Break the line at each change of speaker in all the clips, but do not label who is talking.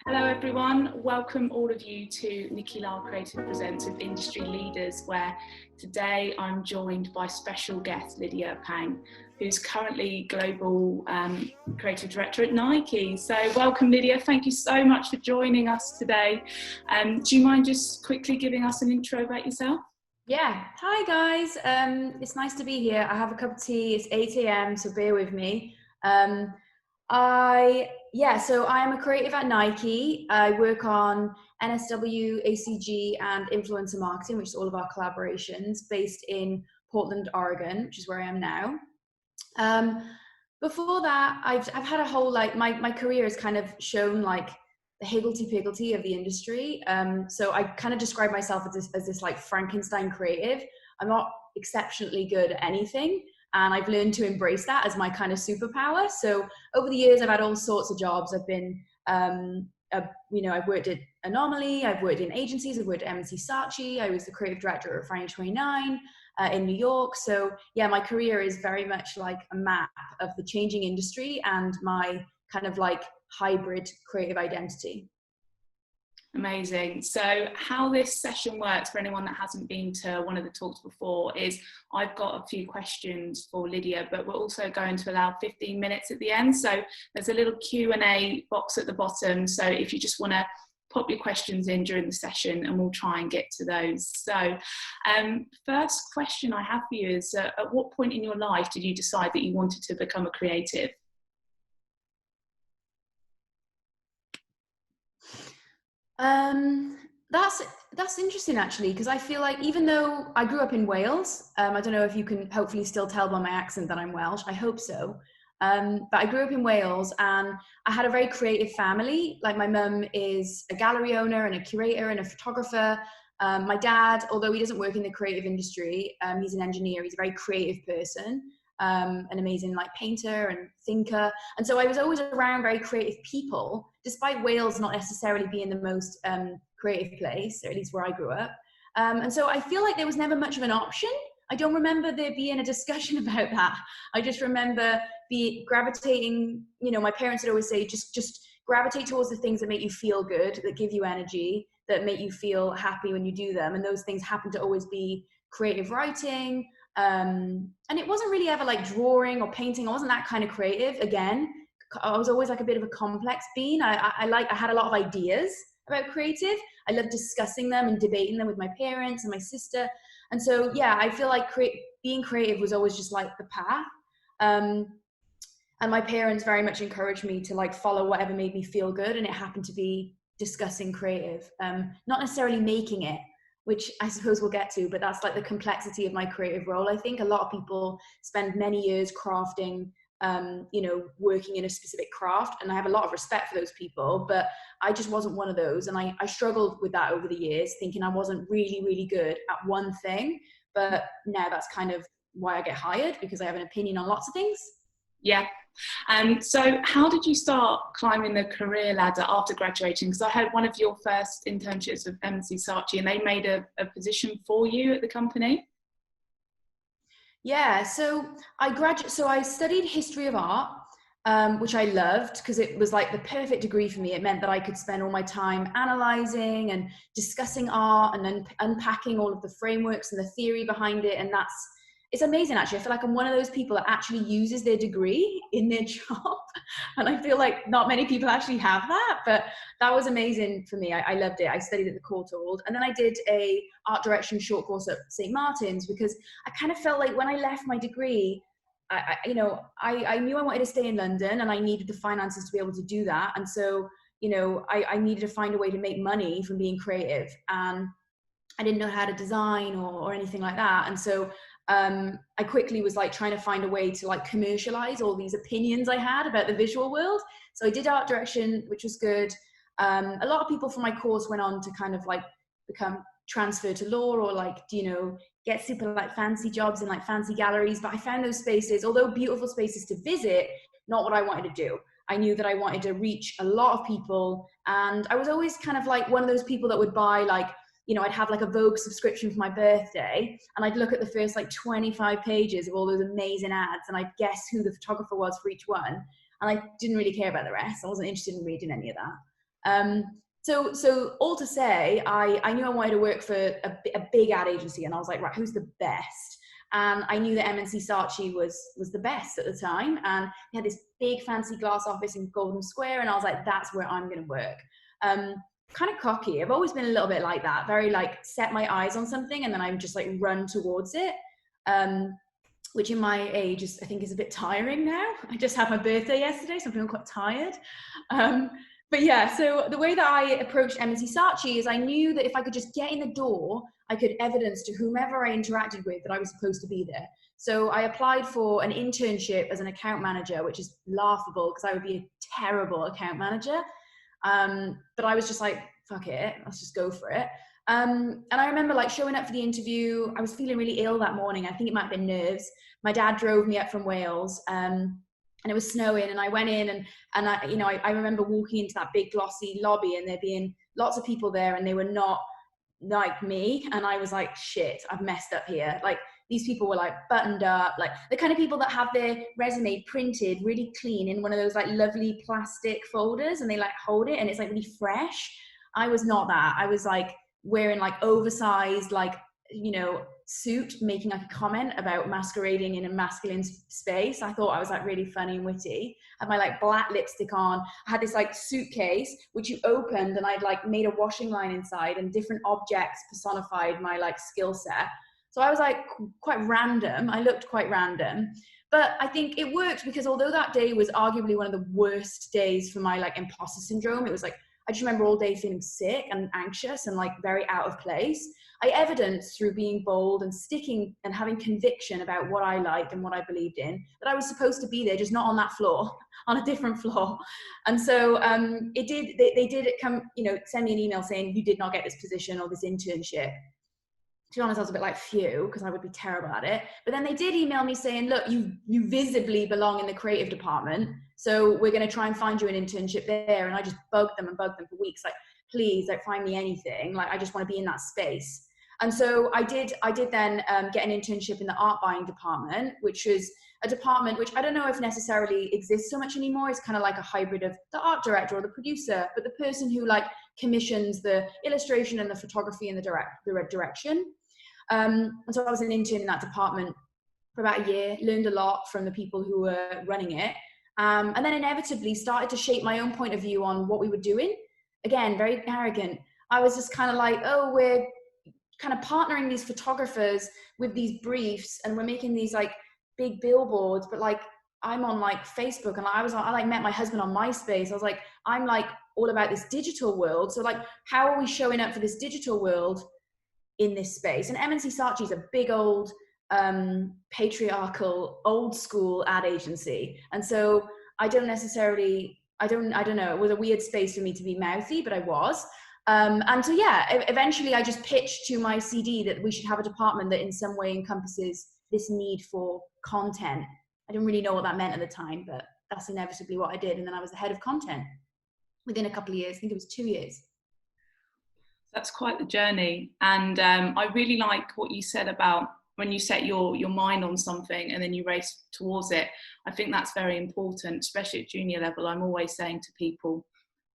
Hello everyone, welcome all of you to Nikky, Lyle Creative Presents with Industry Leaders, where today I'm joined by special guest Lydia, who's currently Global Creative Director at Nike. So welcome Lydia, thank you so much for joining us today. Do you mind just quickly giving us an intro about yourself?
Yeah, hi guys, it's nice to be here. I have a cup of tea, it's 8 a.m, so bear with me. So I am a creative at Nike. I work on NSW, ACG and influencer marketing, which is all of our collaborations, based in Portland, Oregon, which is where I am now. Before that, I've had a whole, my career has kind of shown like the higgledy-piggledy of the industry. So I kind of describe myself as this like Frankenstein creative. I'm not exceptionally good at anything, and I've learned to embrace that as my kind of superpower. So over the years, I've had all sorts of jobs. I've been, I've worked at Anomaly, I've worked in agencies, I've worked at M&C Saatchi, I was the creative director at Friday 29 in New York. So yeah, my career is very much like a map of the changing industry and my kind of like hybrid creative identity.
Amazing. So how this session works for anyone that hasn't been to one of the talks before is I've got a few questions for Lydia, but we're also going to allow 15 minutes at the end. So there's a little Q&A box at the bottom. So if you just want to pop your questions in during the session and we'll try and get to those. So first question I have for you is at what point in your life did you decide that you wanted to become a creative?
That's interesting actually, because I feel like even though I grew up in Wales, I don't know if you can hopefully still tell by my accent that I'm Welsh, I hope so. But I grew up in Wales and I had a very creative family. Like my mum is a gallery owner and a curator and a photographer. My dad, although he doesn't work in the creative industry, he's an engineer, he's a very creative person. An amazing like painter and thinker. And so I was always around very creative people, despite Wales not necessarily being the most creative place, or at least where I grew up. And so I feel like there was never much of an option. I don't remember there being a discussion about that. I just remember gravitating, my parents would always say, just gravitate towards the things that make you feel good, that give you energy, that make you feel happy when you do them. And those things happen to always be creative writing, and it wasn't really ever like drawing or painting. I wasn't that kind of creative. Again, I was always like a bit of a complex being. I had a lot of ideas about creative. I loved discussing them and debating them with my parents and my sister. And so yeah, I feel like being creative was always just like the path. And my parents very much encouraged me to like follow whatever made me feel good, and it happened to be discussing creative, not necessarily making it, which I suppose we'll get to, but that's like the complexity of my creative role. I think a lot of people spend many years crafting, working in a specific craft, and I have a lot of respect for those people, but I just wasn't one of those. And I struggled with that over the years, thinking I wasn't really, really good at one thing. But now that's kind of why I get hired, because I have an opinion on lots of things.
Yeah. So how did you start climbing the career ladder after graduating? Because I heard one of your first internships with M&C Saatchi and they made a position for you at the company.
Yeah, so I studied history of art, which I loved because it was like the perfect degree for me. It meant that I could spend all my time analyzing and discussing art and then unpacking all of the frameworks and the theory behind it. And it's amazing, actually. I feel like I'm one of those people that actually uses their degree in their job. And I feel like not many people actually have that, but that was amazing for me. I loved it. I studied at the Courtauld, and then I did a art direction short course at St. Martin's, because I kind of felt like when I left my degree, I knew I wanted to stay in London and I needed the finances to be able to do that. And so, I needed to find a way to make money from being creative. And I didn't know how to design or anything like that. And so I quickly was like trying to find a way to like commercialize all these opinions I had about the visual world. So I did art direction, which was good. A lot of people from my course went on to kind of like become transfer to law or like, get super like fancy jobs in like fancy galleries. But I found those spaces, although beautiful spaces to visit, not what I wanted to do. I knew that I wanted to reach a lot of people. And I was always kind of like one of those people that would buy like, I'd have like a Vogue subscription for my birthday, and I'd look at the first like 25 pages of all those amazing ads, and I'd guess who the photographer was for each one. And I didn't really care about the rest. I wasn't interested in reading any of that. So all to say, I knew I wanted to work for a big ad agency, and I was like, right, who's the best? And I knew that M&C Saatchi was the best at the time, and they had this big fancy glass office in Golden Square, and I was like, that's where I'm going to work. Kind of cocky. I've always been a little bit like that, very like set my eyes on something and then I'm just like run towards it. Which in my age I think is a bit tiring now. I just had my birthday yesterday, so I'm feeling quite tired. But yeah, so the way that I approached M&C Saatchi is I knew that if I could just get in the door, I could evidence to whomever I interacted with that I was supposed to be there. So I applied for an internship as an account manager, which is laughable because I would be a terrible account manager. But I was just like, fuck it, let's just go for it. And I remember like showing up for the interview. I was feeling really ill that morning. I think it might have been nerves. My dad drove me up from Wales, and it was snowing, and I went in and I remember walking into that big glossy lobby and there being lots of people there and they were not like me. And I was like, shit, I've messed up here. Like these people were like buttoned up, like the kind of people that have their resume printed really clean in one of those like lovely plastic folders and they like hold it and it's like really fresh. I was not that. I was like wearing like oversized, like, you know, suit, making like a comment about masquerading in a masculine space. I thought I was like really funny and witty. I had my like black lipstick on. I had this like suitcase which you opened and I'd like made a washing line inside and different objects personified my like skill set. So I was like quite random. I looked quite random, but I think it worked because although that day was arguably one of the worst days for my like imposter syndrome, it was like, I just remember all day feeling sick and anxious and like very out of place. I evidenced through being bold and sticking and having conviction about what I liked and what I believed in, that I was supposed to be there, just not on that floor, on a different floor. And so they did come, you know, send me an email saying you did not get this position or this internship. To be honest, I was a bit like, phew, because I would be terrible at it. But then they did email me saying, look, you visibly belong in the creative department, so we're going to try and find you an internship there. And I just bugged them for weeks, like, please, like, find me anything. Like, I just want to be in that space. And so I did then get an internship in the art buying department, which is a department which I don't know if necessarily exists so much anymore. It's kind of like a hybrid of the art director or the producer, but the person who like commissions the illustration and the photography and the direction. And so I was an intern in that department for about a year, learned a lot from the people who were running it, and then inevitably started to shape my own point of view on what we were doing. Again, very arrogant. I was just kind of like, oh, we're kind of partnering these photographers with these briefs and we're making these like big billboards, but like I'm on like Facebook and I like met my husband on MySpace. I was like, I'm like all about this digital world. So like, how are we showing up for this digital world in this space? And M&C Saatchi is a big old patriarchal old school ad agency, and so I don't know, it was a weird space for me to be mouthy, but I was. And so yeah, eventually I just pitched to my CD that we should have a department that in some way encompasses this need for content. I didn't really know what that meant at the time, but that's inevitably what I did. And then I was the head of content within a couple of years. I think it was 2 years.
That's quite the journey. And I really like what you said about when you set your mind on something and then you race towards it. I think that's very important, especially at junior level. I'm always saying to people,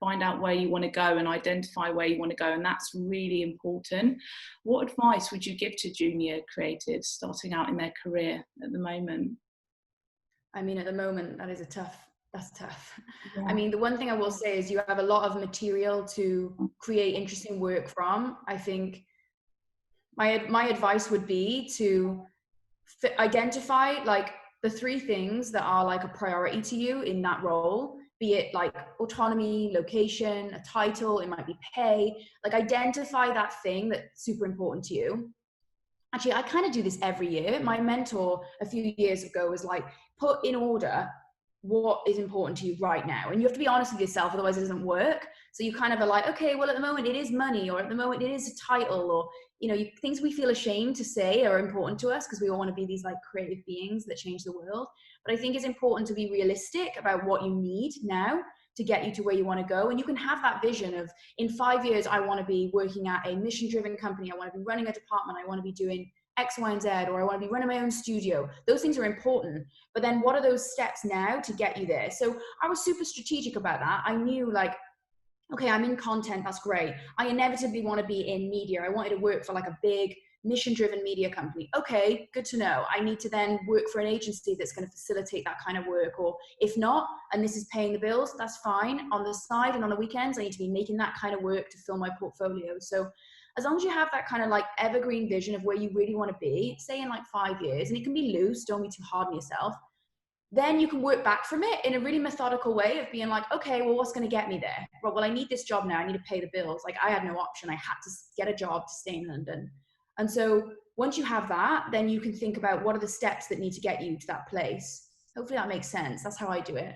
find out where you want to go and identify where you want to go. And that's really important. What advice would you give to junior creatives starting out in their career at the moment?
I mean, at the moment, that's tough. Yeah. I mean, the one thing I will say is you have a lot of material to create interesting work from. I think my advice would be to identify like the 3 things that are like a priority to you in that role, be it like autonomy, location, a title, it might be pay. Like identify that thing that's super important to you. Actually, I kind of do this every year. My mentor a few years ago was like, put in order what is important to you right now. And you have to be honest with yourself, otherwise it doesn't work. So you kind of are like, okay, well, at the moment it is money, or at the moment it is a title, or, you know, things we feel ashamed to say are important to us because we all want to be these like creative beings that change the world. But I think it's important to be realistic about what you need now to get you to where you want to go. And you can have that vision of, in 5 years, I want to be working at a mission-driven company. I want to be running a department. I want to be doing X, Y, and Z, or I want to be running my own studio. Those things are important. But then what are those steps now to get you there? So I was super strategic about that. I knew like, okay, I'm in content, that's great. I inevitably want to be in media. I wanted to work for like a big mission-driven media company. Okay, good to know. I need to then work for an agency that's going to facilitate that kind of work. Or if not, and this is paying the bills, that's fine. On the side and on the weekends, I need to be making that kind of work to fill my portfolio. So as long as you have that kind of like evergreen vision of where you really want to be, say in like 5 years, and it can be loose, don't be too hard on yourself, then you can work back from it in a really methodical way of being like, okay, well, what's going to get me there? Well, I need this job now. I need to pay the bills. Like I had no option. I had to get a job to stay in London. And so once you have that, then you can think about what are the steps that need to get you to that place. Hopefully that makes sense. That's how I do it.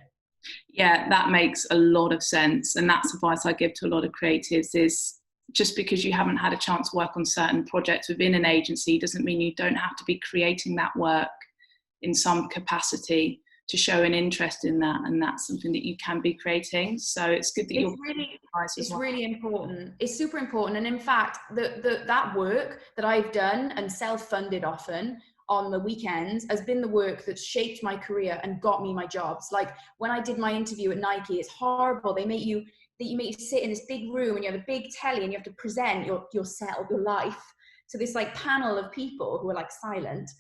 Yeah, that makes a lot of sense. And that's advice I give to a lot of creatives is just because you haven't had a chance to work on certain projects within an agency doesn't mean you don't have to be creating that work in some capacity to show an interest in that, and that's something that you can be creating. So it's good that you're
really important. It's super important. And in fact, that work that I've done and self-funded often on the weekends has been the work that's shaped my career and got me my jobs. Like when I did my interview at Nike, it's horrible. They make you sit in this big room and you have a big telly and you have to present yourself, your life to this like panel of people who are like silent.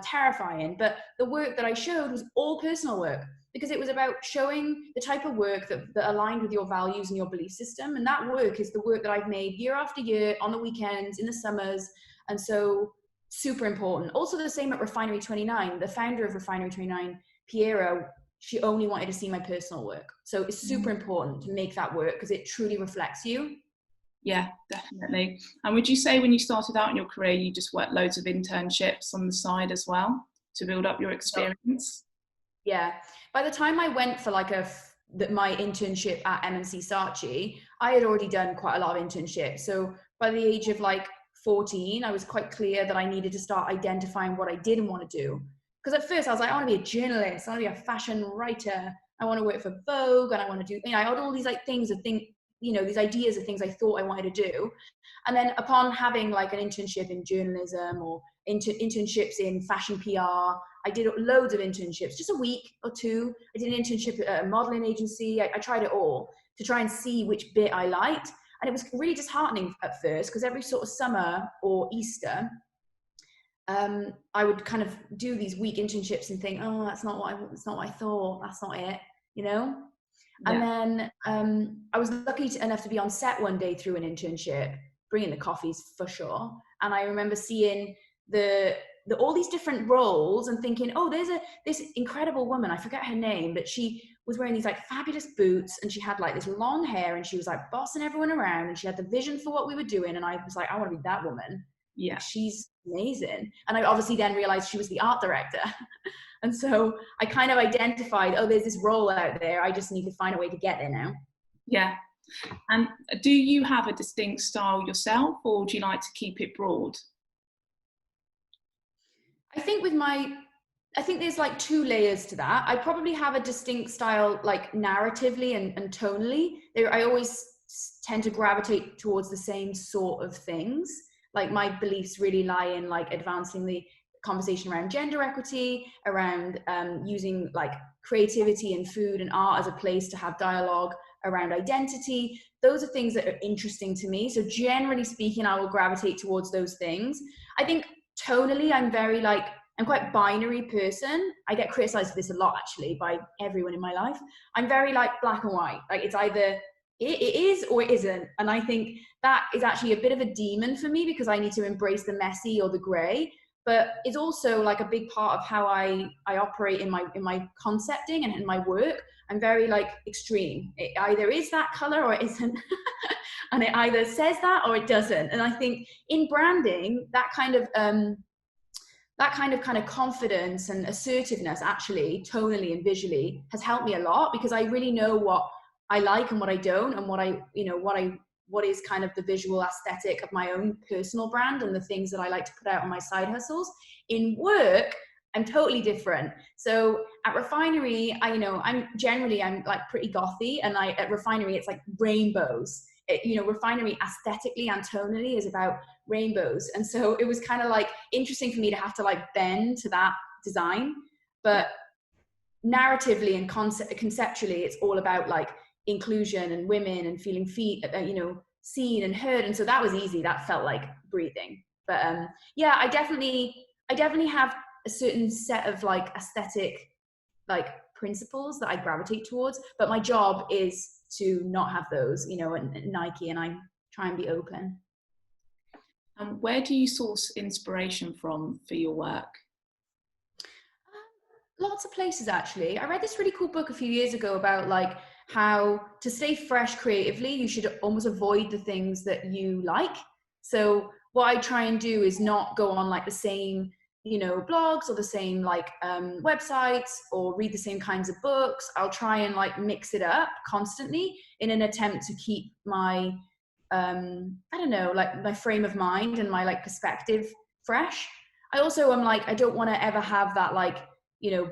Terrifying. But the work that I showed was all personal work because it was about showing the type of work that aligned with your values and your belief system. And that work is the work that I've made year after year on the weekends, in the summers. And so super important. Also the same at Refinery 29, the founder of Refinery 29, Piera, she only wanted to see my personal work. So it's super important to make that work because it truly reflects you.
Yeah, definitely. And would you say when you started out in your career, you just worked loads of internships on the side as well to build up your experience?
Yeah. By the time I went for like my internship at M&C Saatchi, I had already done quite a lot of internships. So by the age of like 14, I was quite clear that I needed to start identifying what I didn't want to do. Because at first I was like, I want to be a journalist, I want to be a fashion writer, I want to work for Vogue, and I want to do, I had all these like these ideas of things I thought I wanted to do. And then upon having like an internship in journalism or internships in fashion PR, I did loads of internships, just a week or two. I did an internship at a modeling agency. I tried it all to try and see which bit I liked. And it was really disheartening at first because every sort of summer or Easter, I would kind of do these week internships and think, oh, that's not what I thought. That's not it, Yeah. And then I was lucky enough to be on set one day through an internship, bringing the coffees for sure. And I remember seeing all these different roles and thinking, oh, there's this incredible woman, I forget her name, but she was wearing these like fabulous boots and she had like this long hair and she was like bossing everyone around and she had the vision for what we were doing. And I was like, I want to be that woman. Yeah, she's amazing. And I obviously then realized she was the art director. And so I kind of identified, oh, there's this role out there. I just need to find a way to get there now. Yeah.
And do you have a distinct style yourself, or do you like to keep it broad?
I think there's like two layers to that. I probably have a distinct style, like narratively and tonally. I always tend to gravitate towards the same sort of things. Like my beliefs really lie in like advancing the conversation around gender equity, around using like creativity and food and art as a place to have dialogue around identity. Those are things that are interesting to me. So generally speaking, I will gravitate towards those things. I think tonally, I'm quite binary person. I get criticized for this a lot actually by everyone in my life. I'm very like black and white. Like it's either it is or it isn't. And I think that is actually a bit of a demon for me because I need to embrace the messy or the gray. But it's also like a big part of how I operate in my concepting and in my work. I'm very like extreme. It either is that color or it isn't. And it either says that or it doesn't. And I think in branding, that kind of confidence and assertiveness actually tonally and visually has helped me a lot because I really know what I like and what I don't, and what is kind of the visual aesthetic of my own personal brand and the things that I like to put out on my side hustles. In work, I'm totally different. So at Refinery, I'm like pretty gothy, and at Refinery it's like rainbows. Refinery aesthetically and tonally is about rainbows. And so it was kind of like interesting for me to have to like bend to that design. But narratively and conceptually, it's all about like inclusion and women and feeling seen and heard. And so that was easy. That felt like breathing. But yeah, I definitely have a certain set of like aesthetic like principles that I gravitate towards, but my job is to not have those, at Nike, and I try and be open.
Where do you source inspiration from for your work?
Lots of places, actually. I read this really cool book a few years ago about like how to stay fresh creatively, you should almost avoid the things that you like. So what I try and do is not go on like the same blogs or the same like websites or read the same kinds of books. I'll try and like mix it up constantly in an attempt to keep my I don't know, like my frame of mind and my like perspective fresh. I also am like, I don't want to ever have that like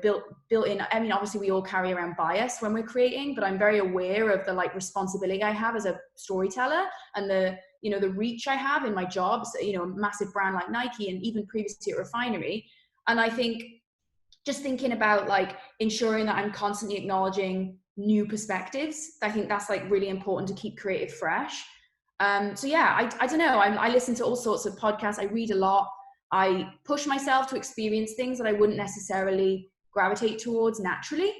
built in. I mean, obviously we all carry around bias when we're creating, but I'm very aware of the like responsibility I have as a storyteller and the reach I have in my jobs, a massive brand like Nike and even previously at Refinery. And I think just thinking about like ensuring that I'm constantly acknowledging new perspectives, I think that's like really important to keep creative fresh. So yeah, I don't know. I listen to all sorts of podcasts. I read a lot. I push myself to experience things that I wouldn't necessarily gravitate towards naturally.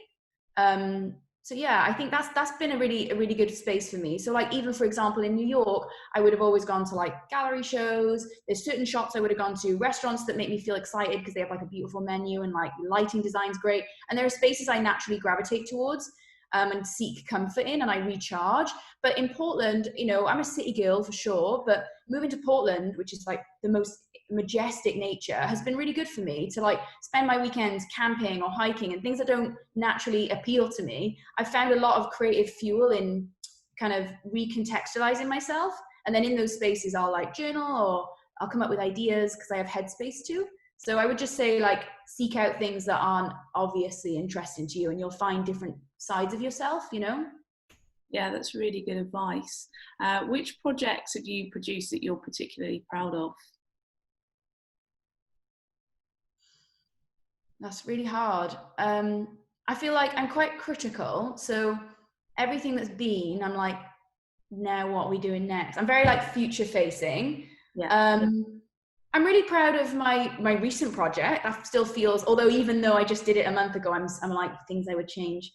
So yeah, I think that's been a really good space for me. So like even for example in New York, I would have always gone to like gallery shows. There's certain shops I would have gone to, restaurants that make me feel excited because they have like a beautiful menu and like lighting design's great. And there are spaces I naturally gravitate towards and seek comfort in, and I recharge. But in Portland, I'm a city girl for sure, but moving to Portland, which is like the most majestic nature, has been really good for me to like spend my weekends camping or hiking and things that don't naturally appeal to me. I found a lot of creative fuel in kind of recontextualizing myself, and then in those spaces I'll like journal or I'll come up with ideas because I have headspace too. So I would just say like seek out things that aren't obviously interesting to you, and you'll find different sides of yourself.
Yeah, that's really good advice. Which projects have you produced that you're particularly proud of?
That's really hard. I feel like I'm quite critical. So everything that's been, I'm like, now what are we doing next? I'm very like future facing.
Yeah.
I'm really proud of my recent project. That still feels, although even though I just did it a month ago, I'm like things I would change.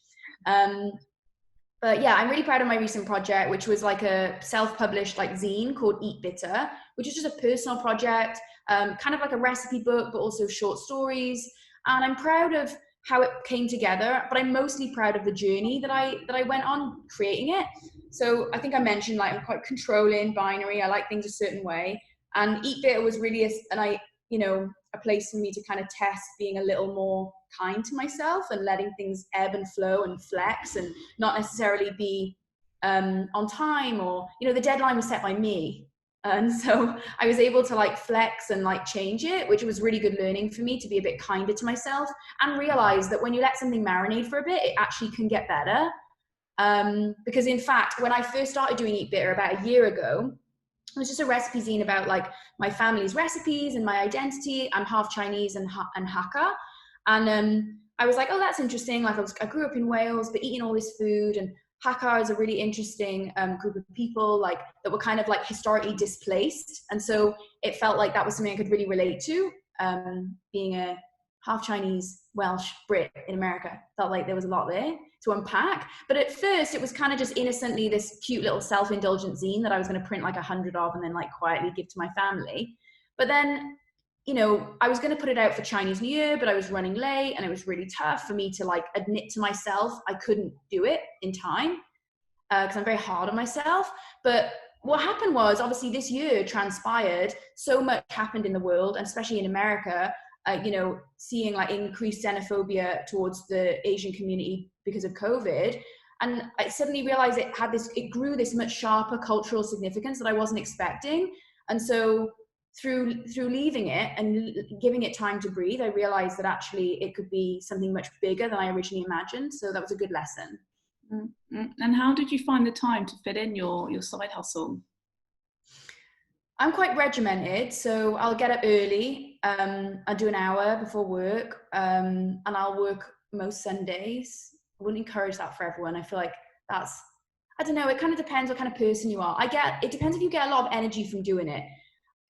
But yeah, I'm really proud of my recent project, which was like a self-published like zine called Eat Bitter, which is just a personal project, kind of like a recipe book, but also short stories. And I'm proud of how it came together, but I'm mostly proud of the journey that I went on creating it. So I think I mentioned like I'm quite controlling, binary. I like things a certain way, and Eat Bitter was really a place for me to kind of test being a little more kind to myself and letting things ebb and flow and flex and not necessarily be on time, or the deadline was set by me, and so I was able to like flex and like change it, which was really good learning for me to be a bit kinder to myself and realize that when you let something marinate for a bit, it actually can get better. Because in fact, when I first started doing Eat Bitter about a year ago, it was just a recipe zine about like my family's recipes and my identity. I'm half Chinese and Hakka. And I was like, oh, that's interesting. Like I grew up in Wales, but eating all this food, and Hakka is a really interesting group of people like that were kind of like historically displaced. And so it felt like that was something I could really relate to, being a half Chinese, Welsh, Brit in America. Felt like there was a lot there to unpack. But at first it was kind of just innocently this cute little self-indulgent zine that I was going to print like 100 of and then like quietly give to my family. But then, I was going to put it out for Chinese New Year, but I was running late and it was really tough for me to like admit to myself I couldn't do it in time, because I'm very hard on myself. But what happened was, obviously this year transpired, so much happened in the world, and especially in America, seeing like increased xenophobia towards the Asian community because of COVID. And I suddenly realized it grew this much sharper cultural significance that I wasn't expecting. And so through leaving it and giving it time to breathe, I realized that actually it could be something much bigger than I originally imagined. So that was a good lesson.
And how did you find the time to fit in your side hustle?
I'm quite regimented, so I'll get up early. I'll do an hour before work, and I'll work most Sundays. I wouldn't encourage that for everyone. I feel like that's I don't know, it kind of depends what kind of person you are. It depends if you get a lot of energy from doing it.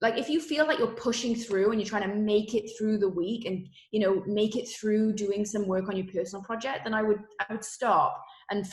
Like if you feel like you're pushing through and you're trying to make it through the week and, you know, make it through doing some work on your personal project, then I would stop and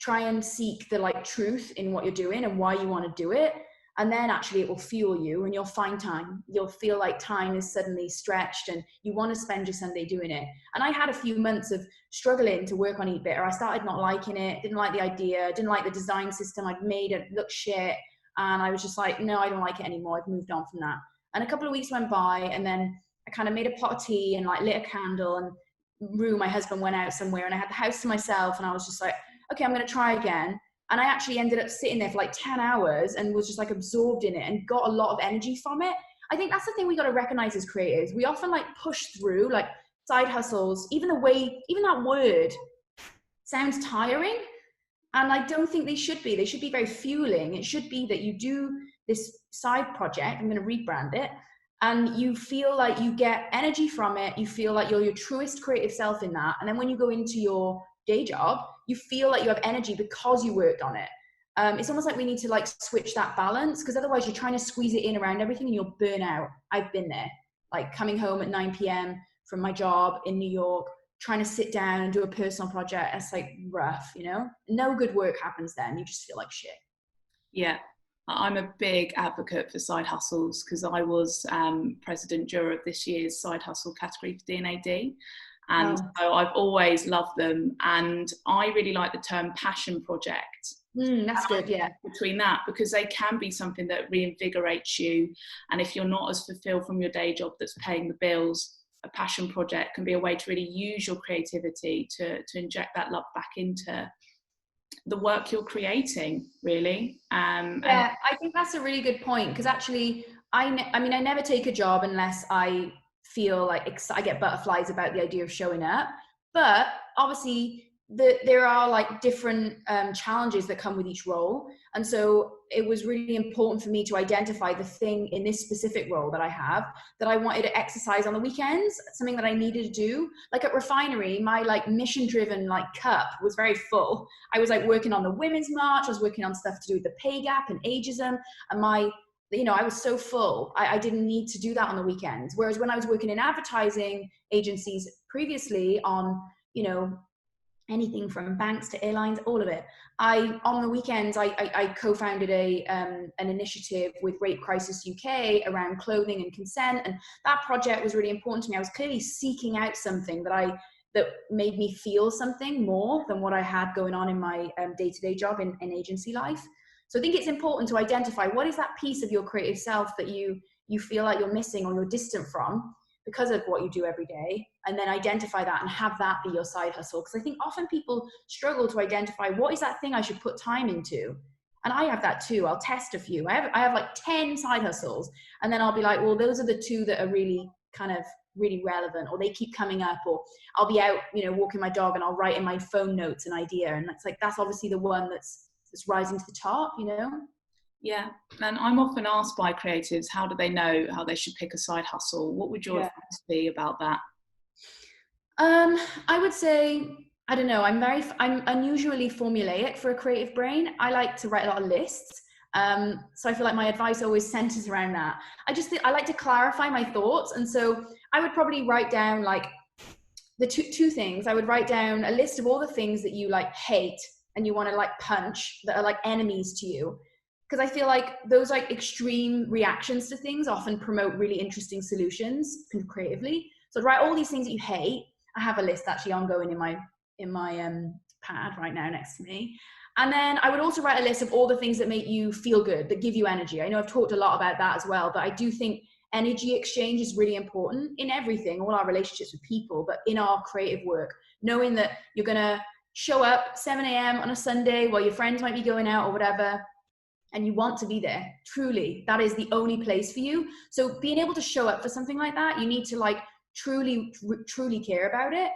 try and seek the like truth in what you're doing and why you want to do it. And then actually it will fuel you and you'll find time. You'll feel like time is suddenly stretched and you want to spend your Sunday doing it. And I had a few months of struggling to work on Eat Better. I started not liking it, didn't like the idea, didn't like the design system I'd made, it looked shit. And I was just like, no, I don't like it anymore. I've moved on from that. And a couple of weeks went by and then I kind of made a pot of tea and like lit a candle, and my husband went out somewhere and I had the house to myself, and I was just like, okay, I'm going to try again. And I actually ended up sitting there for like 10 hours and was just like absorbed in it and got a lot of energy from it. I think that's the thing we got to recognize as creators. We often like push through like side hustles, even that word sounds tiring. And I don't think they should be. They should be very fueling. It should be that you do this side project, I'm going to rebrand it, and you feel like you get energy from it. You feel like you're your truest creative self in that. And then when you go into your day job, you feel like you have energy because you worked on it. It's almost like we need to like switch that balance, because otherwise you're trying to squeeze it in around everything and you'll burn out. I've been there, like coming home at 9 p.m. from my job in New York, trying to sit down and do a personal project. It's like rough, you know? No good work happens then. You just feel like shit.
Yeah, I'm a big advocate for side hustles because I was president juror of this year's side hustle category for D&AD. And so I've always loved them. And I really like the term passion project.
That's good, yeah.
Between that, because they can be something that reinvigorates you. And if you're not as fulfilled from your day job that's paying the bills, a passion project can be a way to really use your creativity to inject that love back into the work you're creating, really.
Yeah, I think that's a really good point, because actually, I mean, I never take a job unless I feel like I get butterflies about the idea of showing up. But obviously, there are like different challenges that come with each role. And so it was really important for me to identify the thing in this specific role that I have that I wanted to exercise on the weekends, something that I needed to do. Like at Refinery, my like mission driven like cup was very full. I was like working on the Women's March, I was working on stuff to do with the pay gap and ageism, and I was so full. I didn't need to do that on the weekends. Whereas when I was working in advertising agencies previously on, anything from banks to airlines, all of it. On the weekends, I co-founded an initiative with Rape Crisis UK around clothing and consent. And that project was really important to me. I was clearly seeking out something that made me feel something more than what I had going on in my day-to-day job in agency life. So I think it's important to identify what is that piece of your creative self that you feel like you're missing or you're distant from because of what you do every day, and then identify that and have that be your side hustle. Because I think often people struggle to identify what is that thing I should put time into. And I have that too. I'll test a few. I have like 10 side hustles, and then I'll be like, well, those are the 2 that are really kind of really relevant, or they keep coming up, or I'll be out, walking my dog and I'll write in my phone notes an idea. And that's obviously the one that's rising to the top,
Yeah, and I'm often asked by creatives, how do they know how they should pick a side hustle? What would your advice be about that?
I would say, I don't know, I'm unusually formulaic for a creative brain. I like to write a lot of lists. So I feel like my advice always centers around that. I like to clarify my thoughts. And so I would probably write down like the two things. I would write down a list of all the things that you like hate and you want to like punch, that are like enemies to you. Because I feel like those like extreme reactions to things often promote really interesting solutions creatively. So I'd write all these things that you hate. I have a list actually ongoing in my pad right now next to me. And then I would also write a list of all the things that make you feel good, that give you energy. I know I've talked a lot about that as well, but I do think energy exchange is really important in everything, all our relationships with people, but in our creative work, knowing that you're going to show up 7 a.m. on a Sunday while your friends might be going out or whatever, and you want to be there. Truly, that is the only place for you. So being able to show up for something like that, you need to like truly care about it.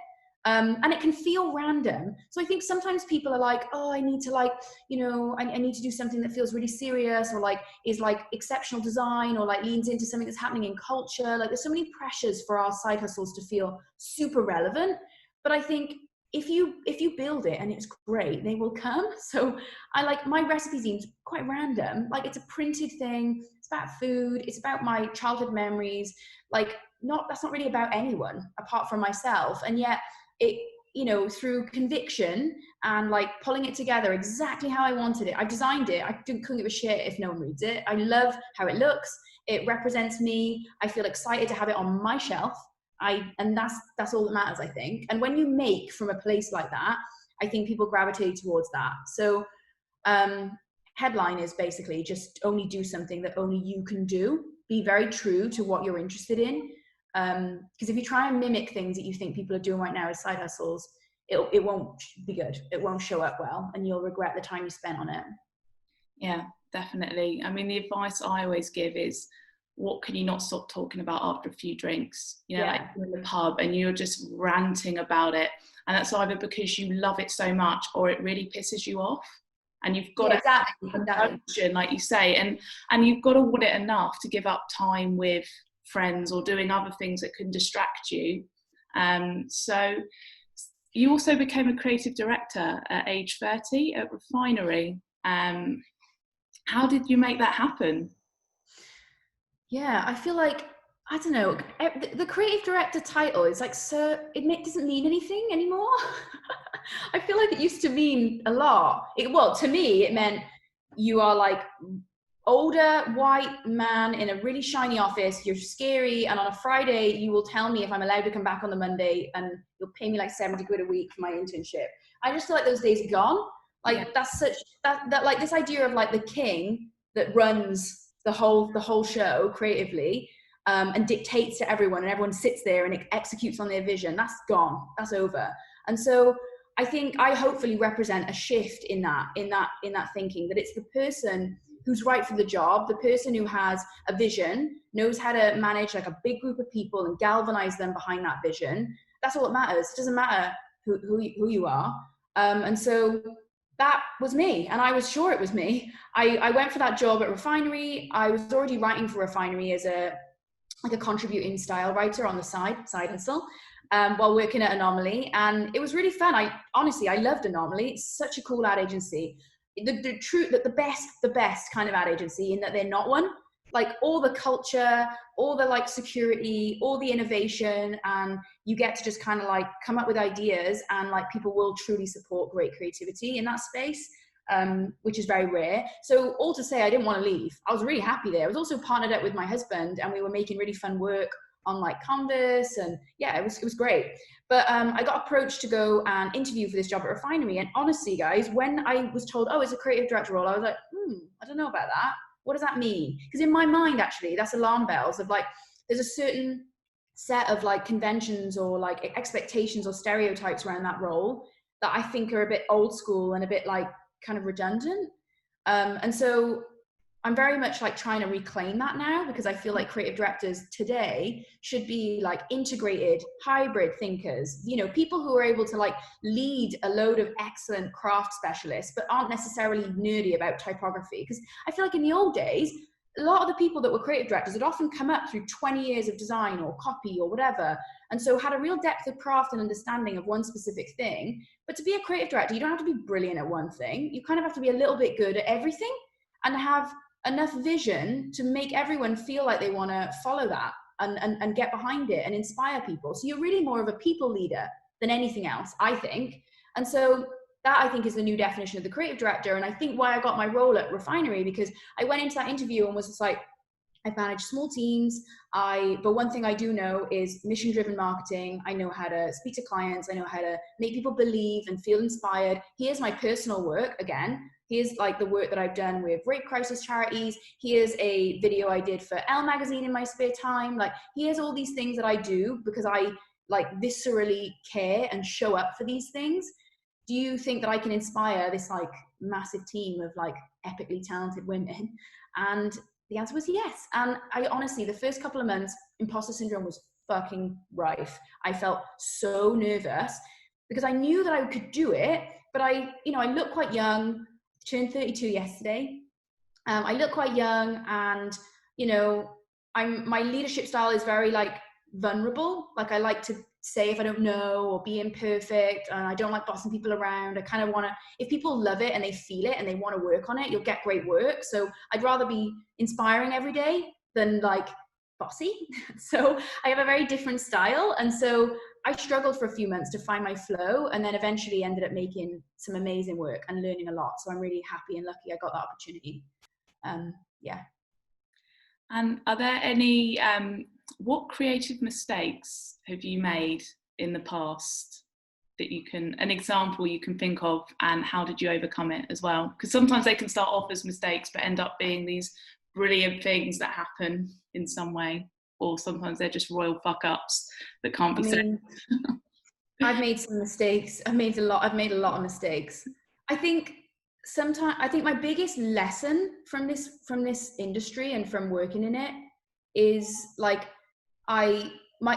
And it can feel random. So I think sometimes people are like, oh, I need to like, I need to do something that feels really serious, or like is like exceptional design, or like leans into something that's happening in culture. Like there's so many pressures for our side hustles to feel super relevant. But I think if you build it and it's great, they will come. So I like my recipe zine's quite random. Like it's a printed thing. It's about food. It's about my childhood memories. Like that's not really about anyone apart from myself. And yet it, you know, through conviction and like pulling it together exactly how I wanted it. I designed it. I couldn't give a shit if no one reads it. I love how it looks. It represents me. I feel excited to have it on my shelf. And that's all that matters, I think. And when you make from a place like that, I think people gravitate towards that. So headline is basically just only do something that only you can do. Be very true to what you're interested in. Because if you try and mimic things that you think people are doing right now as side hustles, it won't be good. It won't show up well, and you'll regret the time you spent on it.
Yeah, definitely. I mean, the advice I always give is, what can you not stop talking about after a few drinks? You know, like you're in the pub and you're just ranting about it, and that's either because you love it so much or it really pisses you off, and you've got
exactly.
like you say, and you've got to want it enough to give up time with friends or doing other things that can distract you. So you also became a creative director at age 30 at Refinery. How did you make that happen?
Yeah, I feel like, I don't know, the creative director title is like, so it doesn't mean anything anymore. I feel like it used to mean a lot. Well, to me, it meant you are like older white man in a really shiny office, you're scary, and on a Friday you will tell me if I'm allowed to come back on the Monday, and you'll pay me like 70 quid a week for my internship. I just feel like those days are gone. Like that's such that like this idea of like the king that runs the whole show creatively, and dictates to everyone, and everyone sits there and executes on their vision. That's gone. That's over. And so I think I hopefully represent a shift in that thinking, that it's the person who's right for the job, the person who has a vision, knows how to manage like a big group of people and galvanize them behind that vision. That's all that matters. It doesn't matter who you are. And so that was me, and I was sure it was me. I went for that job at Refinery. I was already writing for Refinery as a contributing style writer on the side hustle, while working at Anomaly, and it was really fun. I loved Anomaly. It's such a cool ad agency. The best kind of ad agency, in that they're not one. Like all the culture, all the like security, all the innovation, and you get to just kind of like come up with ideas, and like people will truly support great creativity in that space, which is very rare. So all to say, I didn't want to leave. I was really happy there. I was also partnered up with my husband, and we were making really fun work on like Canvas, and yeah, it was great. But I got approached to go and interview for this job at Refinery, and honestly, guys, when I was told, oh, it's a creative director role, I was like, I don't know about that. What does that mean? Because in my mind, actually, that's alarm bells of like, there's a certain set of like conventions or like expectations or stereotypes around that role that I think are a bit old school and a bit like kind of redundant. And so I'm very much like trying to reclaim that now, because I feel like creative directors today should be like integrated, hybrid thinkers, you know, people who are able to like lead a load of excellent craft specialists, but aren't necessarily nerdy about typography. Because I feel like in the old days, a lot of the people that were creative directors had often come up through 20 years of design or copy or whatever, and so had a real depth of craft and understanding of one specific thing. But to be a creative director, you don't have to be brilliant at one thing. You kind of have to be a little bit good at everything, and have enough vision to make everyone feel like they want to follow that and get behind it and inspire people. So you're really more of a people leader than anything else, I think. And so that, I think, is the new definition of the creative director. And I think why I got my role at Refinery, because I went into that interview and was just like, I've managed small teams. But one thing I do know is mission-driven marketing. I know how to speak to clients. I know how to make people believe and feel inspired. Here's my personal work again. Here's like the work that I've done with rape crisis charities. Here's a video I did for Elle magazine in my spare time. Like, here's all these things that I do because I like viscerally care and show up for these things. Do you think that I can inspire this like massive team of like epically talented women? And the answer was yes. And I honestly, the first couple of months, imposter syndrome was fucking rife. I felt so nervous because I knew that I could do it, but I look quite young. Turned 32 yesterday. I look quite young, and my leadership style is very like vulnerable. Like I like to say if I don't know, or be imperfect, and I don't like bossing people around. I kind of want to, if people love it and they feel it and they want to work on it, you'll get great work. So I'd rather be inspiring every day than like bossy. So I have a very different style. And so I struggled for a few months to find my flow, and then eventually ended up making some amazing work and learning a lot. So I'm really happy and lucky I got that opportunity. Yeah.
And are there any, what creative mistakes have you made in the past that you can, an example you can think of, and how did you overcome it as well? Because sometimes they can start off as mistakes but end up being these brilliant things that happen in some way, or sometimes they're just royal fuck ups that can't be said.
I've made some mistakes. I've made a lot of mistakes. I think my biggest lesson from this industry and from working in it is like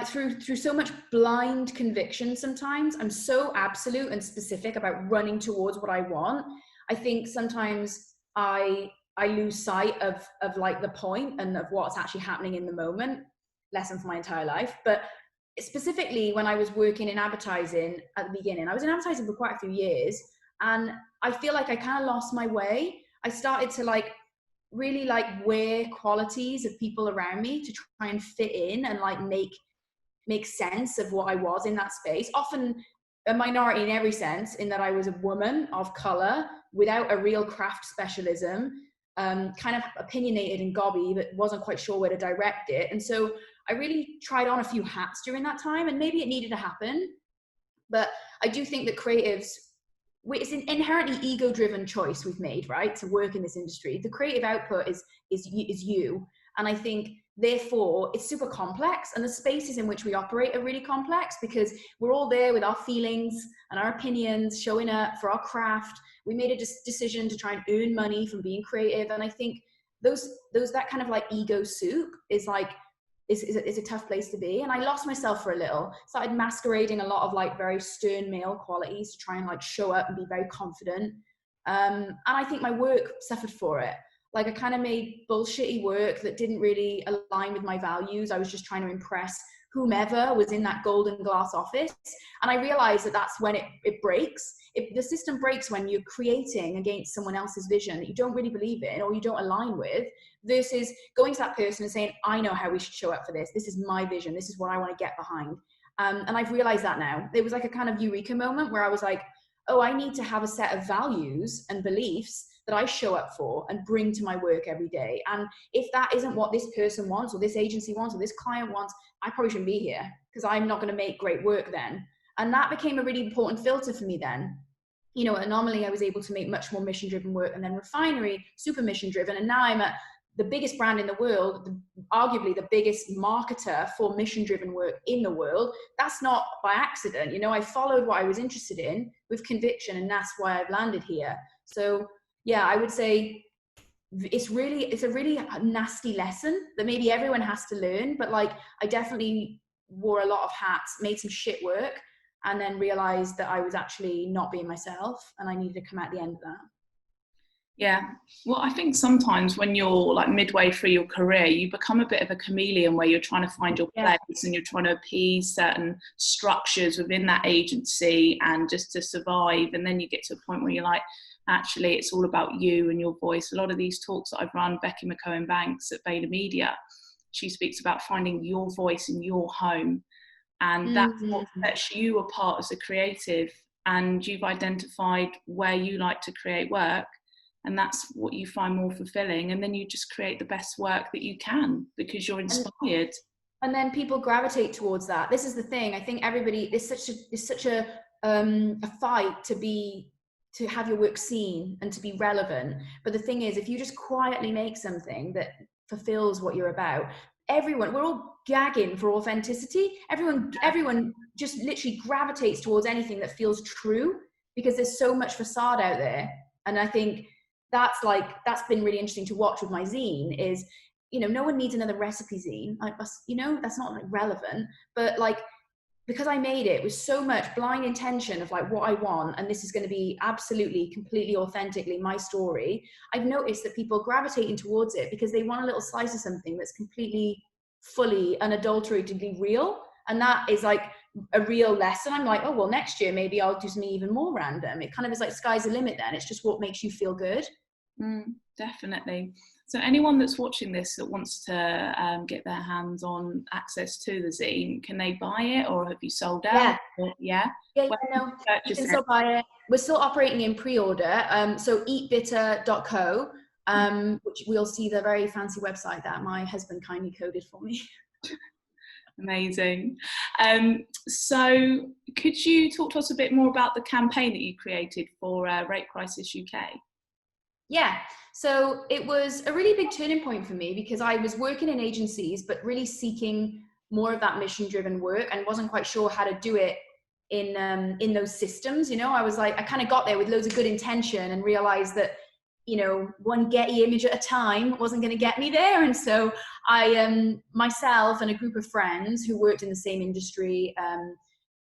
through so much blind conviction, sometimes I'm so absolute and specific about running towards what I want. I think sometimes I lose sight of like the point and of what's actually happening in the moment. Lesson for my entire life. But specifically when I was working in advertising at the beginning, I was in advertising for quite a few years, and I feel like I kind of lost my way. I started to like really like wear qualities of people around me to try and fit in and like make sense of what I was in that space. Often a minority in every sense, in that I was a woman of color without a real craft specialism, kind of opinionated and gobby, but wasn't quite sure where to direct it. And so I really tried on a few hats during that time, and maybe it needed to happen. But I do think that creatives, it's an inherently ego-driven choice we've made, right, to work in this industry. The creative output is you, and I think therefore it's super complex, and the spaces in which we operate are really complex because we're all there with our feelings and our opinions, showing up for our craft. We made a decision to try and earn money from being creative, and I think that kind of like ego soup is like is a tough place to be. And I lost myself for a little, started masquerading a lot of like very stern male qualities to try and like show up and be very confident. And I think my work suffered for it. Like I kind of made bullshitty work that didn't really align with my values. I was just trying to impress whomever was in that golden glass office. And I realized that that's when it breaks. The system breaks when you're creating against someone else's vision that you don't really believe in or you don't align with, versus going to that person and saying, I know how we should show up for this. This is my vision. This is what I want to get behind. And I've realized that now. It was like a kind of eureka moment where I was like, oh, I need to have a set of values and beliefs that I show up for and bring to my work every day. And if that isn't what this person wants, or this agency wants, or this client wants, I probably shouldn't be here, because I'm not going to make great work then. And that became a really important filter for me then. You know, anomaly, I was able to make much more mission-driven work, and then Refinery, super mission-driven. And now I'm at the biggest brand in the world, arguably the biggest marketer for mission-driven work in the world. That's not by accident. You know, I followed what I was interested in with conviction, and that's why I've landed here. So yeah, I would say it's a really nasty lesson that maybe everyone has to learn. But like, I definitely wore a lot of hats, made some shit work, and then realized that I was actually not being myself, and I needed to come out the end of that.
Yeah, well, I think sometimes when you're like midway through your career, you become a bit of a chameleon where you're trying to find your place and you're trying to appease certain structures within that agency and just to survive. And then you get to a point where you're like, actually, it's all about you and your voice. A lot of these talks that I've run, Becky McCohen-Banks at Vayner Media, she speaks about finding your voice in your home. And that's what sets you apart as a creative. And you've identified where you like to create work. And that's what you find more fulfilling. And then you just create the best work that you can because you're inspired.
And then people gravitate towards that. This is the thing. I think everybody, it's such a fight to have your work seen and to be relevant. But the thing is, if you just quietly make something that fulfills what you're about, we're all gagging for authenticity. Everyone just literally gravitates towards anything that feels true, because there's so much facade out there. And I think that's been really interesting to watch with my zine is, you know, no one needs another recipe zine. Like, you know, that's not like relevant, but like, because I made it with so much blind intention of like what I want, and this is going to be absolutely, completely authentically my story, I've noticed that people gravitating towards it because they want a little slice of something that's completely fully unadulteratedly real. And that is like a real lesson. I'm like, oh, well, next year, maybe I'll do something even more random. It kind of is like sky's the limit then. It's just what makes you feel good.
Definitely. So anyone that's watching this that wants to get their hands on access to the zine, can they buy it, or have you sold out?
Yeah, no, you can still buy it. We're still operating in pre-order. So eatbitter.co, which we'll see the very fancy website that my husband kindly coded for me.
Amazing. So could you talk to us a bit more about the campaign that you created for Rape Crisis UK?
Yeah, so it was a really big turning point for me because I was working in agencies, but really seeking more of that mission-driven work and wasn't quite sure how to do it in those systems. You know, I was like, I kind of got there with loads of good intention and realized that, you know, one Getty image at a time wasn't going to get me there. And so I, myself and a group of friends who worked in the same industry,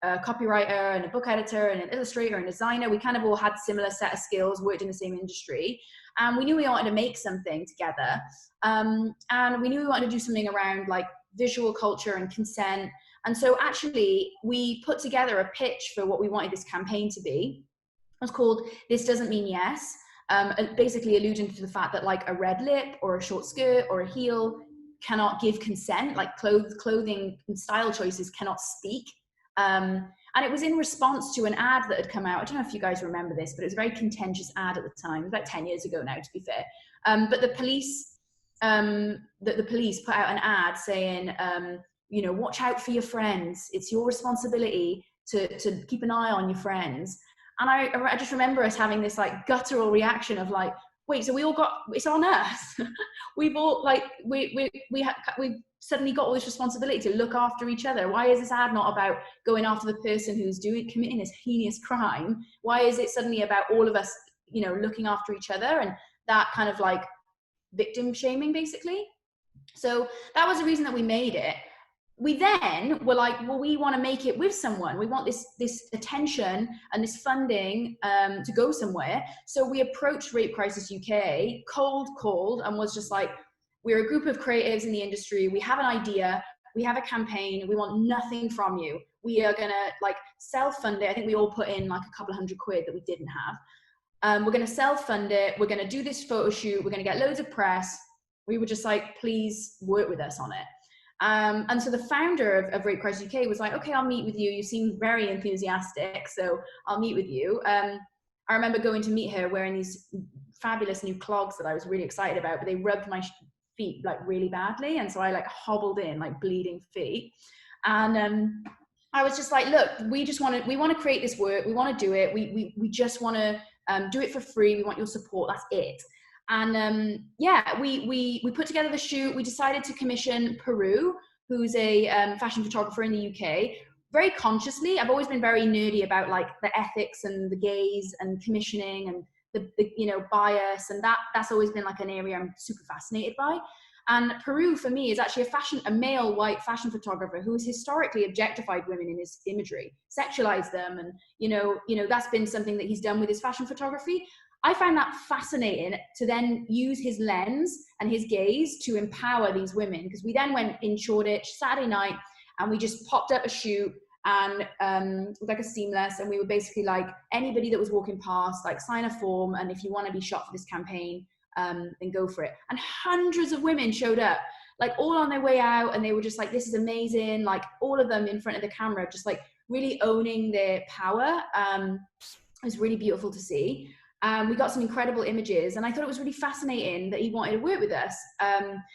a copywriter and a book editor and an illustrator and a designer, we kind of all had similar set of skills, worked in the same industry, and we knew we wanted to make something together, and we knew we wanted to do something around like visual culture and consent. And so actually we put together a pitch for what we wanted this campaign to be. It was called This Doesn't Mean Yes, basically alluding to the fact that like a red lip or a short skirt or a heel cannot give consent, like clothing and style choices cannot speak. And it was in response to an ad that had come out. I don't know if you guys remember this, but it was a very contentious ad at the time. It was about 10 years ago now, to be fair. But the police put out an ad saying, you know, watch out for your friends. It's your responsibility to keep an eye on your friends. And I just remember us having this like guttural reaction of like, wait, so we all got, it's on us. We've all like, we suddenly got all this responsibility to look after each other. Why is this ad not about going after the person who's committing this heinous crime? Why is it suddenly about all of us, you know, looking after each other, and that kind of like victim shaming basically? So that was the reason that we made it. We then were like, well, we want to make it with someone. We want this attention and this funding to go somewhere. So we approached Rape Crisis UK, cold, and was just like, we're a group of creatives in the industry. We have an idea. We have a campaign. We want nothing from you. We are going to like self-fund it. I think we all put in like a couple of £100 that we didn't have. We're going to self-fund it. We're going to do this photo shoot. We're going to get loads of press. We were just like, please work with us on it. And so the founder of Rape Crisis UK was like, okay, I'll meet with you. You seem very enthusiastic, so I'll meet with you. I remember going to meet her wearing these fabulous new clogs that I was really excited about, but they rubbed my feet like really badly. And so I like hobbled in like bleeding feet. And I was just like, look, we want to create this work. We want to do it. We just want to do it for free. We want your support. That's it. And yeah, we put together the shoot. We decided to commission Peru, who's a fashion photographer in the UK, very consciously. I've always been very nerdy about like the ethics and the gaze and commissioning and the you know, bias, and that's always been like an area I'm super fascinated by. And Peru for me is actually a male white fashion photographer who has historically objectified women in his imagery, sexualized them, and you know that's been something that he's done with his fashion photography. I find that fascinating to then use his lens and his gaze to empower these women, because we then went in Shoreditch Saturday night and we just popped up a shoot and with like a seamless, and we were basically like, anybody that was walking past, like sign a form, and if you want to be shot for this campaign, then go for it. And hundreds of women showed up, like all on their way out, and they were just like, this is amazing, like all of them in front of the camera, just like really owning their power. It was really beautiful to see. We got some incredible images, and I thought it was really fascinating that he wanted to work with us.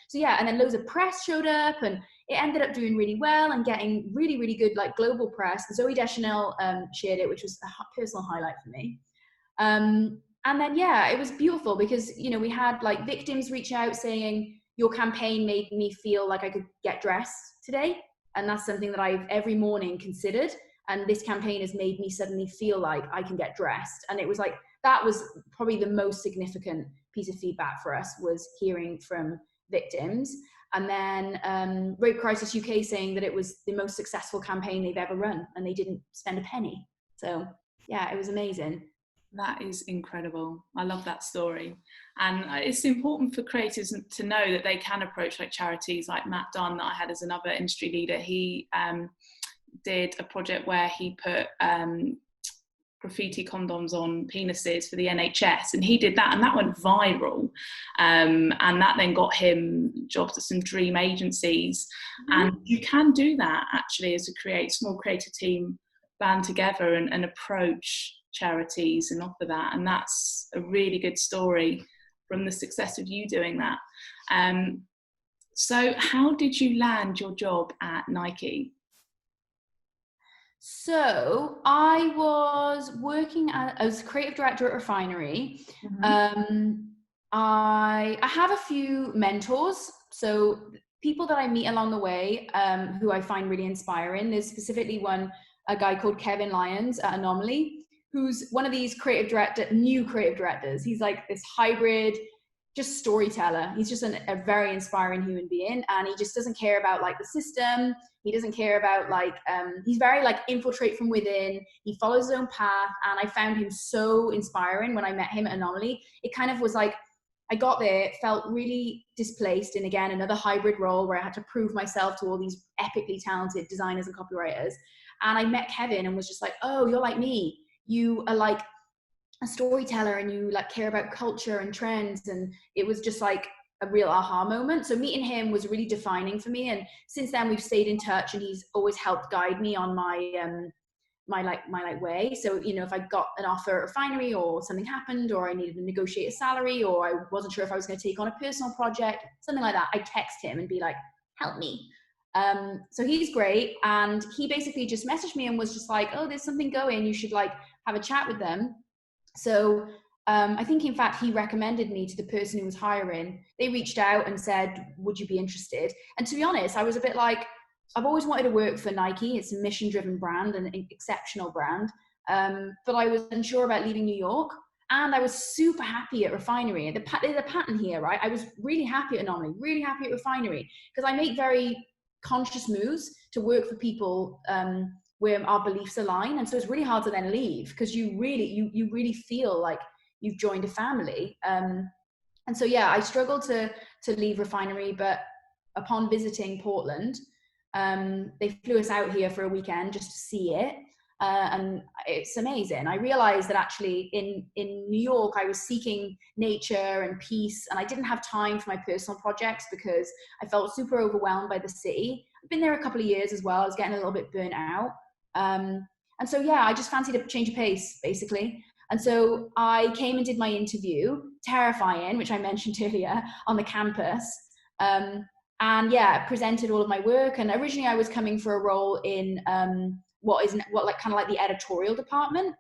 So yeah, and then loads of press showed up, and it ended up doing really well and getting really, really good like global press. Zooey Deschanel shared it, which was a personal highlight for me. And then yeah, it was beautiful because, you know, we had like victims reach out saying, your campaign made me feel like I could get dressed today, and that's something that I've every morning considered, and this campaign has made me suddenly feel like I can get dressed. And it was like, that was probably the most significant piece of feedback for us, was hearing from victims. And then Rape Crisis UK saying that it was the most successful campaign they've ever run, and they didn't spend a penny. So yeah, it was amazing.
That is incredible. I love that story. And it's important for creators to know that they can approach like charities like Matt Dunn that I had as another industry leader. He did a project where he put graffiti condoms on penises for the NHS, and he did that, and that went viral, and that then got him jobs at some dream agencies. And you can do that actually as a small creative team, band together and approach charities and offer that, and that's a really good story from the success of you doing that. So how did you land your job at Nikky?
So I was working as creative director at a refinery. I have a few mentors, so people that I meet along the way, who I find really inspiring. There's specifically a guy called Kevin Lyons at Anomaly, who's one of these new creative directors. He's like this hybrid, just storyteller. He's just a very inspiring human being, and he just doesn't care about like the system. He doesn't care about like, he's very like infiltrate from within. He follows his own path, and I found him so inspiring when I met him at Anomaly. It kind of was like, I got there, felt really displaced in, again, another hybrid role where I had to prove myself to all these epically talented designers and copywriters. And I met Kevin and was just like, oh, you're like me. You are like a storyteller and you like care about culture and trends. And it was just like a real aha moment. So meeting him was really defining for me. And since then we've stayed in touch, and he's always helped guide me on my way. So, you know, if I got an offer at a refinery or something happened, or I needed to negotiate a salary, or I wasn't sure if I was going to take on a personal project, something like that, I text him and be like, help me. So he's great. And he basically just messaged me and was just like, oh, there's something going, you should like have a chat with them. So I think, in fact, he recommended me to the person who was hiring. They reached out and said, would you be interested? And to be honest, I was a bit like, I've always wanted to work for Nikky. It's a mission-driven brand and an exceptional brand. But I was unsure about leaving New York. And I was super happy at Refinery. There's a pattern here, right? I was really happy at Anomaly, really happy at Refinery, because I make very conscious moves to work for people where our beliefs align. And so it's really hard to then leave, because you really feel like you've joined a family. And so, yeah, I struggled to leave Refinery, but upon visiting Portland, they flew us out here for a weekend just to see it. And it's amazing. I realized that actually in New York, I was seeking nature and peace, and I didn't have time for my personal projects because I felt super overwhelmed by the city. I've been there a couple of years as well. I was getting a little bit burnt out. And so, yeah, I just fancied a change of pace, basically. And so I came and did my interview, terrifying, which I mentioned earlier, on the campus. And yeah, presented all of my work. And originally I was coming for a role in what the editorial department,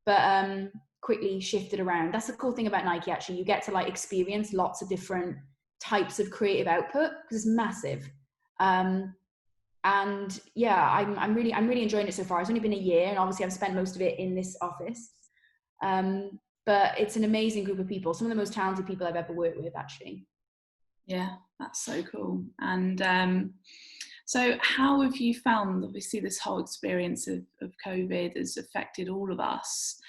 but quickly shifted around. That's the cool thing about Nikky, actually. You get to like experience lots of different types of creative output because it's massive. And yeah, I'm really enjoying it so far. It's only been a year, and obviously I've spent most of it in this office. But it's an amazing group of people, some of the most talented people I've ever worked with, actually.
Yeah, that's so cool. And so how have you found, obviously, this whole experience of COVID has affected all of us?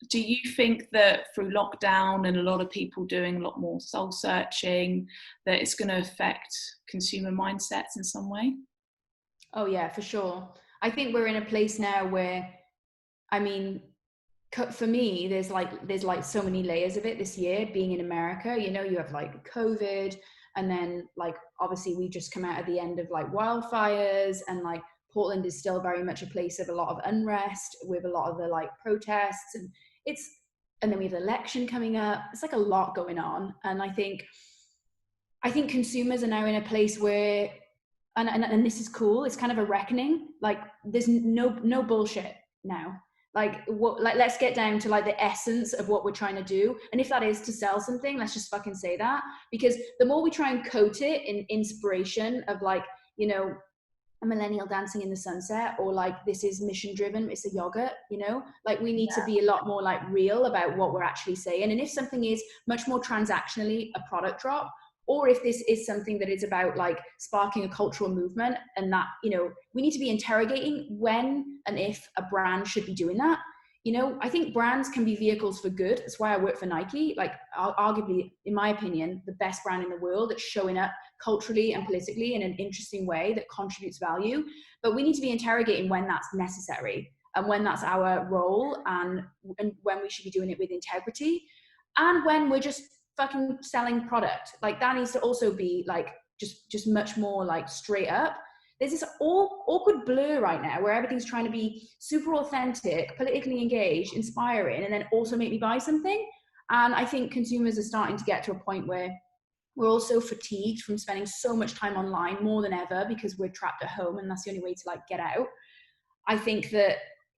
Do you think that through lockdown and a lot of people doing a lot more soul searching, that it's going to affect consumer mindsets in some way?
Oh yeah, for sure. I think we're in a place now where, I mean, for me, there's like so many layers of it this year being in America. You know, you have like COVID, and then like obviously we just come out at the end of like wildfires, and like Portland is still very much a place of a lot of unrest with a lot of the like protests, and then we have the election coming up. It's like a lot going on. And I think consumers are now in a place where, and this is cool, it's kind of a reckoning. Like there's no bullshit now. Like let's get down to like the essence of what we're trying to do. And if that is to sell something, let's just fucking say that. Because the more we try and coat it in inspiration of like, you know, a millennial dancing in the sunset, or like this is mission driven, it's a yogurt, you know, like we need to be a lot more like real about what we're actually saying. And if something is much more transactionally a product drop, or if this is something that is about like sparking a cultural movement, and that, you know, we need to be interrogating when and if a brand should be doing that. I think brands can be vehicles for good. That's why I work for Nike. Like, arguably, in my opinion, the best brand in the world that's showing up culturally and politically in an interesting way that contributes value. But we need to be interrogating when that's necessary and when that's our role, and when we should be doing it with integrity, and when we're just fucking selling product. Like, that needs to also be like just much more like straight up. There's this awkward blur right now where everything's trying to be super authentic, politically engaged, inspiring, and then also make me buy something. And I think consumers are starting to get to a point where we're also fatigued from spending so much time online, more than ever, because we're trapped at home and that's the only way to like get out. I think that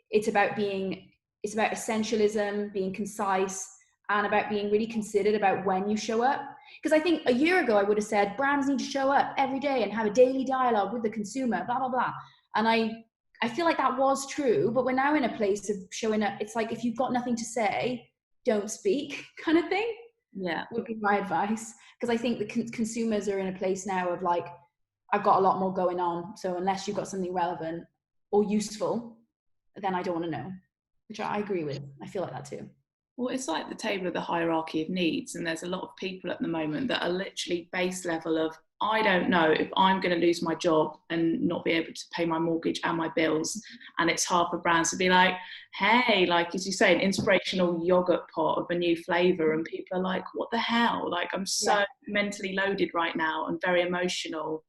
it's about essentialism, being concise, and about being really considered about when you show up. Because I think a year ago I would have said brands need to show up every day and have a daily dialogue with the consumer, blah, blah, blah. And I feel like that was true, but we're now in a place of showing up. It's like, if you've got nothing to say, don't speak, kind of thing.
Yeah,
would be my advice. Because I think the consumers are in a place now of like, I've got a lot more going on. So unless you've got something relevant or useful, then I don't want to know, which I agree with. I feel like that too.
well, it's like the table of the hierarchy of needs, and there's a lot of people at the moment that are literally base level of, I don't know if I'm going to lose my job and not be able to pay my mortgage and my bills. And it's hard for brands to be like, hey, like, as you say, an inspirational yogurt pot of a new flavour, and people are like, what the hell? Like, I'm so mentally loaded right now and very emotional.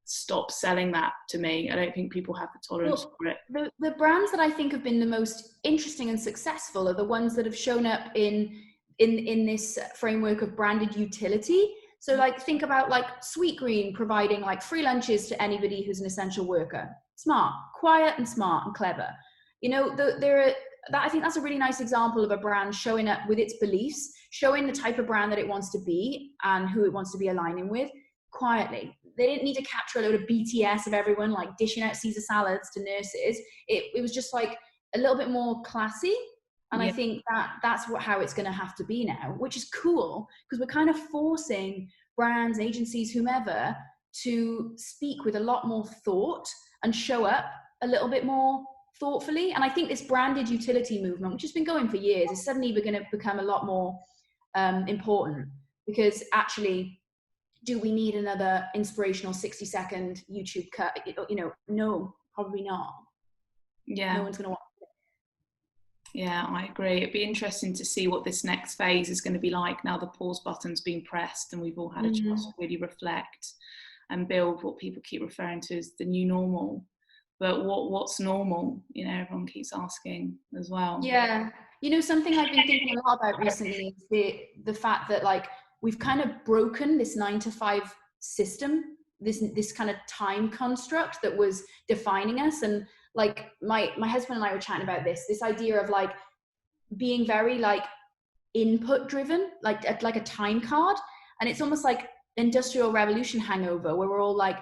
Stop selling that to me. I don't think people have the tolerance for it.
The brands that I think have been the most interesting and successful are the ones that have shown up in this framework of branded utility. So like, think about like Sweetgreen providing like free lunches to anybody who's an essential worker. Smart, quiet and smart and clever. I think that's a really nice example of a brand showing up with its beliefs, showing the type of brand that it wants to be and who it wants to be aligning with quietly. They didn't need to capture a load of BTS of everyone like dishing out Caesar salads to nurses. It was just like a little bit more classy. And I think that's how it's going to have to be now, which is cool, because we're kind of forcing brands, agencies, whomever, to speak with a lot more thought and show up a little bit more thoughtfully. And I think this branded utility movement, which has been going for years, is suddenly going to become a lot more important, because actually, do we need another inspirational 60-second YouTube cut? No, probably not.
Yeah.
No one's going to watch.
Yeah, I agree. It'd be interesting to see what this next phase is going to be like now the pause button's been pressed and we've all had a chance to really reflect and build what people keep referring to as the new normal. But what's normal? Everyone keeps asking as well.
Yeah. Something I've been thinking a lot about recently is the fact that like we've kind of broken this 9-to-5 system, this kind of time construct that was defining us. And like my husband and I were chatting about this idea of like being very like input driven, like a time card. And it's almost like industrial revolution hangover, where we're all like,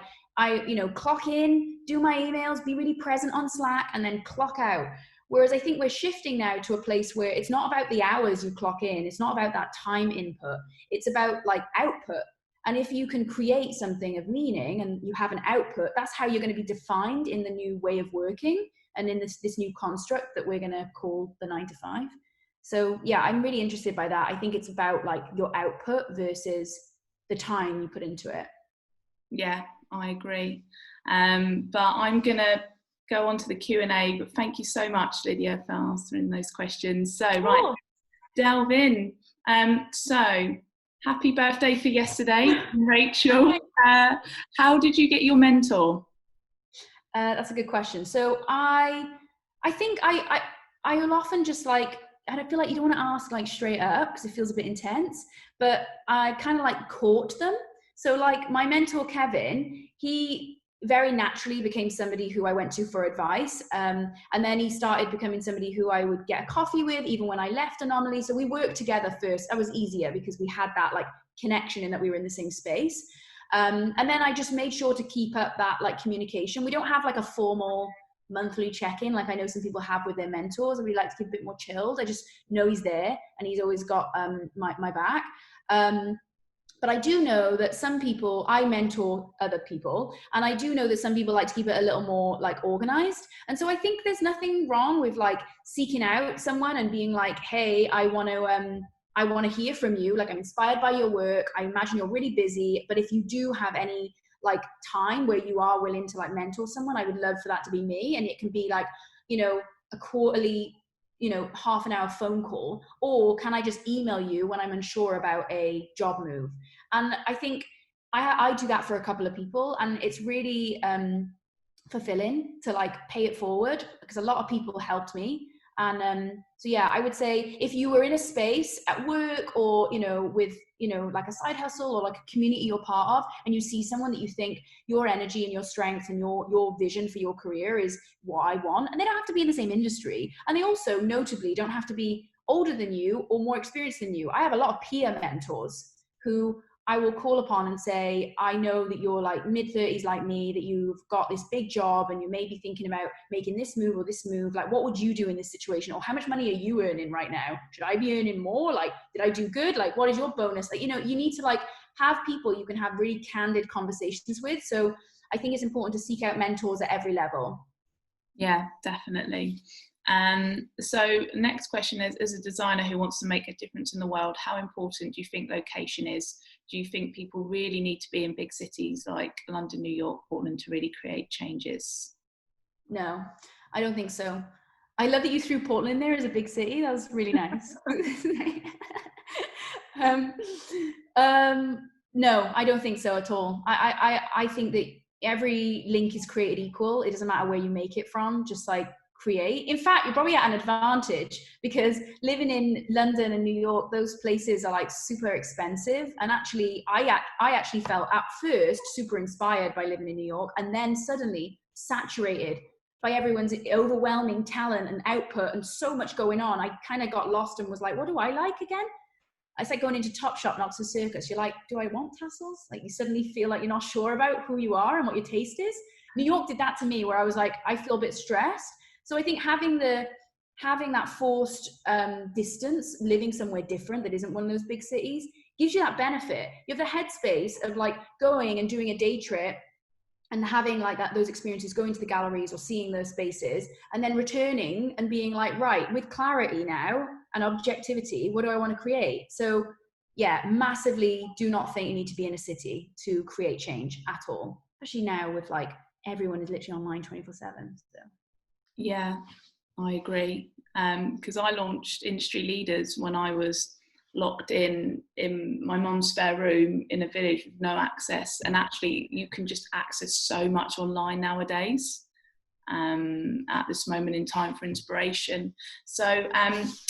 clock in, do my emails, be really present on Slack, and then clock out. Whereas I think we're shifting now to a place where it's not about the hours you clock in. It's not about that time input. It's about like output. And if you can create something of meaning and you have an output, that's how you're going to be defined in the new way of working and in this new construct that we're going to call the 9-to-5. So yeah, I'm really interested by that. I think it's about like your output versus the time you put into it.
Yeah, I agree. But I'm going to go on to the Q&A, but thank you so much, Lydia, for answering those questions. So, right, delve in. So, happy birthday for yesterday, Rachel. How did you get your mentor?
That's a good question. So I think I will often just like, I don't feel like you don't want to ask like straight up because it feels a bit intense, but I kind of like caught them. So like my mentor, Kevin, he very naturally became somebody who I went to for advice. And then he started becoming somebody who I would get a coffee with even when I left Anomaly. So we worked together first. That was easier because we had that like connection in that we were in the same space. And then I just made sure to keep up that like communication. We don't have like a formal monthly check-in like I know some people have with their mentors. I really like to keep a bit more chilled. I just know he's there and he's always got my back. But I do know that some people, I mentor other people, and I do know that some people like to keep it a little more like organized. And so I think there's nothing wrong with like seeking out someone and being like, hey, I want to hear from you. Like, I'm inspired by your work. I imagine you're really busy, but if you do have any like time where you are willing to like mentor someone, I would love for that to be me. And it can be like, you know, a quarterly, you know, half an hour phone call, or can I just email you when I'm unsure about a job move? And I think I do that for a couple of people, and it's really fulfilling to like pay it forward, because a lot of people helped me. And so yeah, I would say if you were in a space at work, or you know, with, you know, like a side hustle or like a community you're part of, and you see someone that you think your energy and your strength and your vision for your career is what I want, and they don't have to be in the same industry, and they also notably don't have to be older than you or more experienced than you. I have a lot of peer mentors who I will call upon and say, I know that you're like mid-30s like me, that you've got this big job and you may be thinking about making this move or this move. Like, what would you do in this situation? Or how much money are you earning right now? Should I be earning more? Like, did I do good? Like, what is your bonus? Like, you know, you need to like have people you can have really candid conversations with. So I think it's important to seek out mentors at every level.
Yeah, definitely. So next question is, as a designer who wants to make a difference in the world, how important do you think location is? Do you think people really need to be in big cities like London, New York, Portland to really create changes?
No, I don't think so. I love that you threw Portland there as a big city. That was really nice. No, I don't think so at all. I think that every link is created equal. It doesn't matter where you make it from, just like create. In fact, you're probably at an advantage, because living in London and New York, those places are like super expensive. And actually, I actually felt at first super inspired by living in New York, and then suddenly saturated by everyone's overwhelming talent and output and so much going on. I kind of got lost and was like, what do I like again? It's like going into Topshop, not to Circus. You're like, do I want tassels? Like, you suddenly feel like you're not sure about who you are and what your taste is. New York did that to me, where I was like, I feel a bit stressed. So I think having that forced distance, living somewhere different that isn't one of those big cities, gives you that benefit. You have the headspace of like going and doing a day trip and having like those experiences, going to the galleries or seeing those spaces, and then returning and being like, right, with clarity now and objectivity, what do I want to create? So yeah, massively do not think you need to be in a city to create change at all, especially now with like everyone is literally online 24/7. So.
Yeah, I agree. Because I launched Industry Leaders when I was locked in my mum's spare room in a village with no access, and actually you can just access so much online nowadays at this moment in time for inspiration. So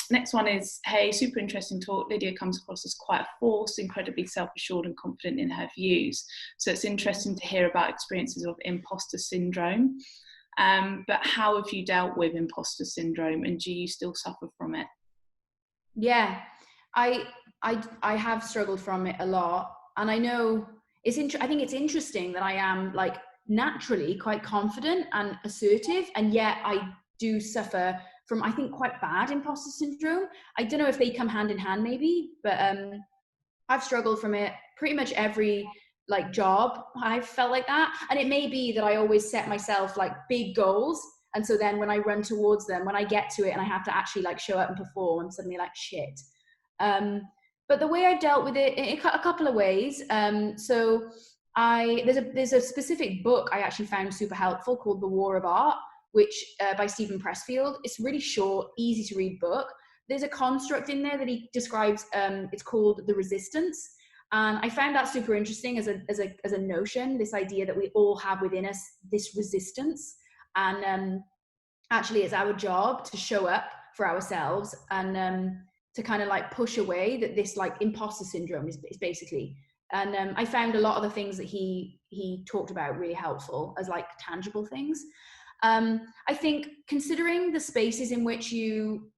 next one is, hey, super interesting talk. Lydia comes across as quite a force, incredibly self-assured and confident in her views, so it's interesting to hear about experiences of imposter syndrome. But how have you dealt with imposter syndrome, and do you still suffer from it?
Yeah, I have struggled from it a lot, and I know I think it's interesting that I am like naturally quite confident and assertive, and yet I do suffer from, I think, quite bad imposter syndrome. I don't know if they come hand in hand maybe, but I've struggled from it pretty much every like job. I've felt like that, and it may be that I always set myself like big goals, and so then when I run towards them, when I get to it and I have to actually like show up and perform, I'm suddenly like shit. But the way I've dealt with it in a couple of ways. So there's a specific book I actually found super helpful called The War of Art, which by Stephen Pressfield. It's a really short, easy to read book. There's a construct in there that he describes. It's called the resistance. And I found that super interesting as a notion, this idea that we all have within us this resistance. And actually it's our job to show up for ourselves and to kind of like push away that this like imposter syndrome is basically. And I found a lot of the things that he talked about really helpful as like tangible things. I think considering the spaces in which you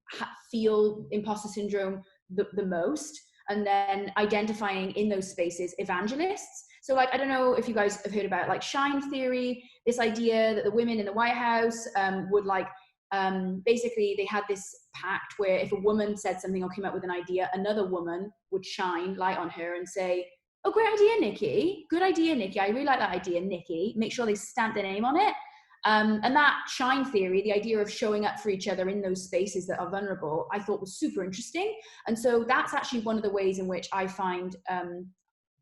feel imposter syndrome the most, and then identifying in those spaces evangelists. So like, I don't know if you guys have heard about like shine theory, this idea that the women in the White House would like, basically they had this pact where if a woman said something or came up with an idea, another woman would shine light on her and say, Oh, great idea, Nikki. Good idea, Nikki. I really like that idea, Nikki. Make sure they stamp their name on it. And that shine theory, the idea of showing up for each other in those spaces that are vulnerable, I thought was super interesting. And so that's actually one of the ways in which I find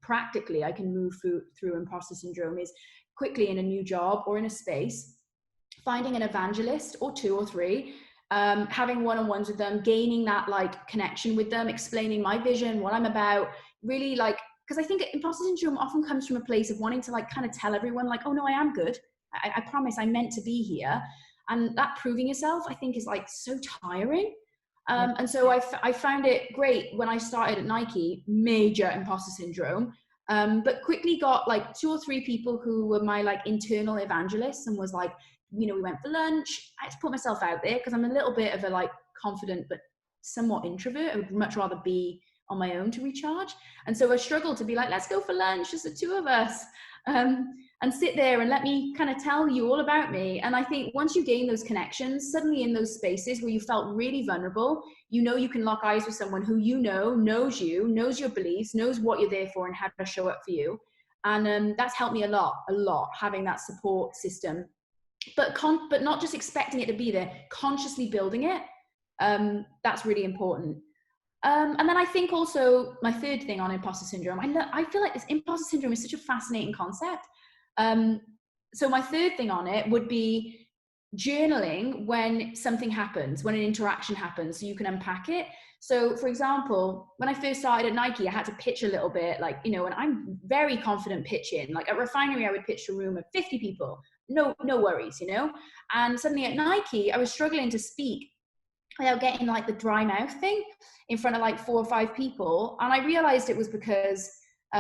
practically I can move through imposter syndrome is quickly in a new job or in a space, finding an evangelist or two or three, having one-on-ones with them, gaining that like connection with them, explaining my vision, what I'm about, really like, because I think imposter syndrome often comes from a place of wanting to like kind of tell everyone like, oh no, I am good. I promise I'm meant to be here. And that proving yourself, I think, is like so tiring. And so I found it great when I started at Nike, major imposter syndrome, but quickly got like 2 or 3 people who were my like internal evangelists and was like, you know, we went for lunch. I had to put myself out there because I'm a little bit of a like confident but somewhat introvert. I would much rather be on my own to recharge. And so I struggled to be like, let's go for lunch, just the 2 of us, and sit there and let me kind of tell you all about me. And I think once you gain those connections, suddenly in those spaces where you felt really vulnerable, you know, you can lock eyes with someone who you know, knows your beliefs, knows what you're there for and how to show up for you. And that's helped me a lot, having that support system. But not just expecting it to be there, consciously building it. That's really important. And then I think also my third thing on imposter syndrome, I feel like this imposter syndrome is such a fascinating concept. So my third thing on it would be journaling when something happens, when an interaction happens, so you can unpack it. So for example, when I first started at Nike, I had to pitch a little bit, like, you know, and I'm very confident pitching. Like at Refinery, I would pitch a room of 50 people. No worries, you know? And suddenly at Nike, I was struggling to speak without getting like the dry mouth thing in front of like 4 or 5 people. And I realized it was because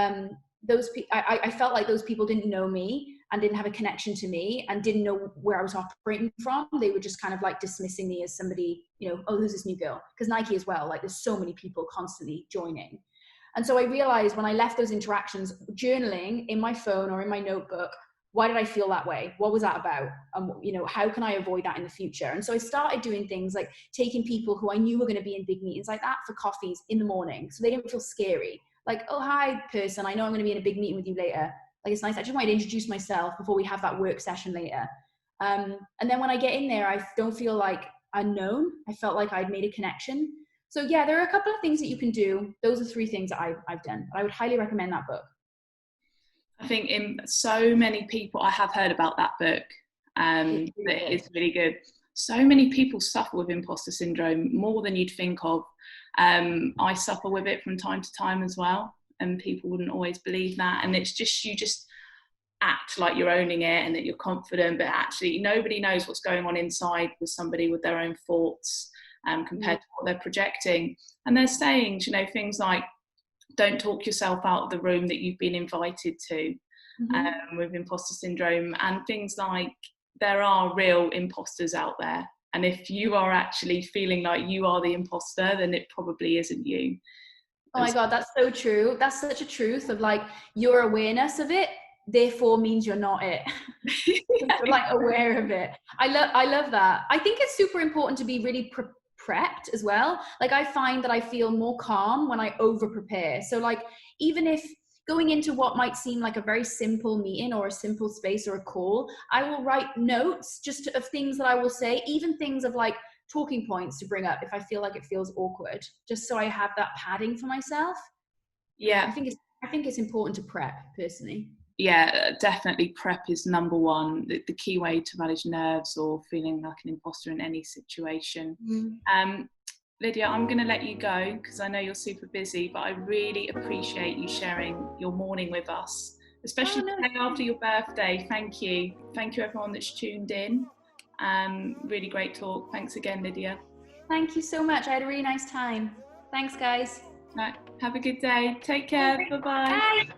I felt like those people didn't know me and didn't have a connection to me and didn't know where I was operating from. They were just kind of like dismissing me as somebody, you know, oh, who's this new girl? Because Nike as well, like there's so many people constantly joining. And so I realized when I left those interactions, journaling in my phone or in my notebook, why did I feel that way? What was that about? You know, how can I avoid that in the future? And so I started doing things like taking people who I knew were going to be in big meetings like that for coffees in the morning, so they didn't feel scary. Like, oh, hi, person, I know I'm going to be in a big meeting with you later. Like, it's nice. I just wanted to introduce myself before we have that work session later. And then when I get in there, I don't feel like unknown. I felt like I'd made a connection. So yeah, there are a couple of things that you can do. Those are 3 things that I've done. I would highly recommend that book.
I think in so many people, I have heard about that book. It's really good. So many people suffer with imposter syndrome, more than you'd think of. I suffer with it from time to time as well, and people wouldn't always believe that. And it's just, you just act like you're owning it and that you're confident, but actually nobody knows what's going on inside with somebody with their own thoughts compared to what they're projecting. And they're saying, you know, things like, don't talk yourself out of the room that you've been invited to with imposter syndrome, and things like there are real imposters out there. And if you are actually feeling like you are the imposter, then it probably isn't you.
Oh my God, that's so true. That's such a truth of like your awareness of it, therefore means you're not it. You're like aware of it. I love that. I think it's super important to be really prepped as well. Like I find that I feel more calm when I over prepare. So like even if going into what might seem like a very simple meeting or a simple space or a call, I will write notes just of things that I will say, even things of like talking points to bring up if I feel like it feels awkward, just so I have that padding for myself.
Yeah,
I think it's important to prep personally.
Yeah, definitely prep is number one, the key way to manage nerves or feeling like an imposter in any situation. Lydia, I'm going to let you go because I know you're super busy, but I really appreciate you sharing your morning with us, especially the day after your birthday. Thank you. Thank you everyone that's tuned in. Really great talk. Thanks again, Lydia.
Thank you so much. I had a really nice time. Thanks, guys.
Right, have a good day. Take care. Bye-bye.
Bye.